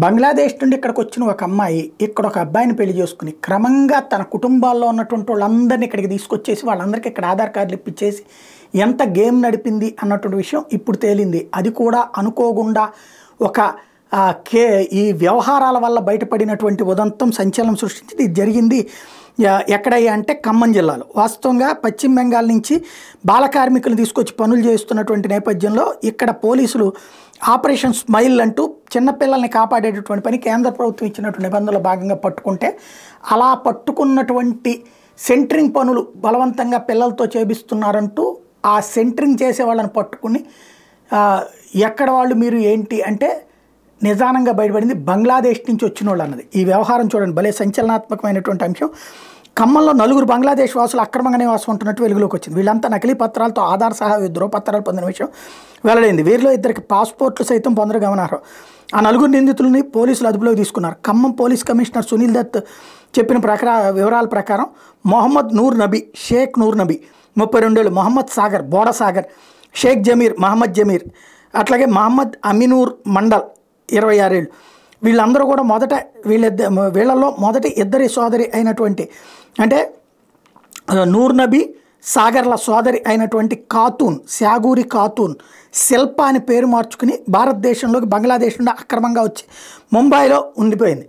బంగ్లాదేశ్ నుండి ఇక్కడికి వచ్చిన ఒక అమ్మాయి ఇక్కడ ఒక అబ్బాయిని పెళ్లి చేసుకుని క్రమంగా తన కుటుంబాల్లో ఉన్నటువంటి వాళ్ళందరినీ ఇక్కడికి తీసుకొచ్చేసి వాళ్ళందరికీ ఇక్కడ ఆధార్ కార్డులు ఇప్పించేసి ఎంత గేమ్ నడిపింది అన్నటువంటి విషయం ఇప్పుడు తేలింది. అది కూడా అనుకోకుండా ఒక ఈ వ్యవహారాల వల్ల బయటపడినటువంటి ఉదంతం సంచలనం సృష్టించింది. ఇది జరిగింది ఎక్కడయ్యా అంటే ఖమ్మం జిల్లాలో. వాస్తవంగా పశ్చిమ బెంగాల్ నుంచి బాల కార్మికులను తీసుకొచ్చి పనులు చేస్తున్నటువంటి నేపథ్యంలో ఇక్కడ పోలీసులు ఆపరేషన్ స్మైల్ అంటూ చిన్నపిల్లల్ని కాపాడేటటువంటి పని కేంద్ర ప్రభుత్వం ఇచ్చినటువంటి నిబంధనలో భాగంగా పట్టుకుంటే అలా పట్టుకున్నటువంటి సెంటరింగ్ పనులు బలవంతంగా పిల్లలతో చేపిస్తున్నారంటూ ఆ సెంటరింగ్ చేసే వాళ్ళని పట్టుకుని ఎక్కడ వాళ్ళు మీరు ఏంటి అంటే నిజానంగా బయటపడింది బంగ్లాదేశ్ నుంచి వచ్చిన వాళ్ళు అన్నది. ఈ వ్యవహారం చూడండి, భలే సంచలనాత్మకమైనటువంటి అంశం. ఖమ్మంలో 4 బంగ్లాదేశ్ వాసులు అక్రమంగా నివాసం ఉంటున్నట్టు వెలుగులోకి వచ్చింది. వీళ్ళంతా నకిలీ పత్రాలతో ఆధార్ సహా ధృవపత్రాలు పొందిన విషయం వెల్లడైంది. వీరిలో 2 పాస్పోర్ట్లు సైతం పొందడం గమనార్హం. ఆ 4 నిందితులని పోలీసులు అదుపులోకి తీసుకున్నారు. ఖమ్మం పోలీస్ కమిషనర్ సునీల్ దత్ చెప్పిన వివరాల ప్రకారం మొహమ్మద్ నూర్ నబీ, షేక్ నూర్ నబీ 32 ఏళ్ళు, మొహమ్మద్ సాగర్, బోడ సాగర్, షేక్ జమీర్, మహమ్మద్ జమీర్, అట్లాగే మహమ్మద్ అమీనూర్ మండల్ 26 ఏళ్ళు. వీళ్ళందరూ కూడా వీళ్ళల్లో మొదటి ఇద్దరి సోదరి అయినటువంటి అంటే నూర్ నబీ సాగర్ల సోదరి అయినటువంటి ఖాతూన్, శాగూరి ఖాతూన్ శిల్ప అని పేరు మార్చుకుని భారతదేశంలోకి బంగ్లాదేశ్ నుండి అక్రమంగా వచ్చి ముంబైలో ఉండిపోయింది.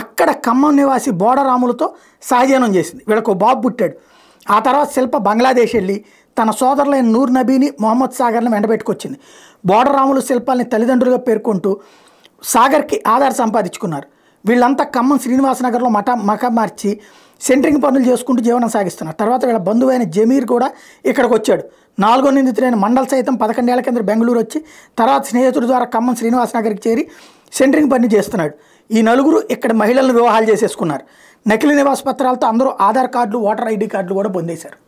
అక్కడ ఖమ్మం నివాసి బోడరాములతో సహజీవనం చేసింది. వీళ్ళకు బాబు పుట్టాడు. ఆ తర్వాత శిల్ప బంగ్లాదేశ్ వెళ్ళి తన సోదరులైన నూర్ నబీని, మొహమ్మద్ సాగర్ని వెంటబెట్టుకొచ్చింది. బోడరాములు శిల్పాలని తల్లిదండ్రులుగా పేర్కొంటూ సాగర్కి ఆధార్ సంపాదించుకున్నారు. వీళ్ళంతా ఖమ్మం శ్రీనివాసనగర్లో మకం మార్చి సెంటరింగ్ పనులు చేసుకుంటూ జీవనం సాగిస్తున్నారు. తర్వాత వీళ్ళ బంధువైన జమీర్ కూడా ఇక్కడికి వచ్చాడు. 4వ నిందితుడైన మండల్ సైతం 11 ఏళ్ల కింద బెంగళూరు వచ్చి తర్వాత స్నేహితుడి ద్వారా ఖమ్మం శ్రీనివాసనగర్కి చేరి సెంటరింగ్ పని చేస్తున్నాడు. ఈ 4 ఇక్కడ మహిళలను వివాహాలు చేసేసుకున్నారు. నకిలీ నివాస పత్రాలతో అందరూ ఆధార్ కార్డులు, ఓటర్ ఐడి కార్డులు కూడా పొందేశారు.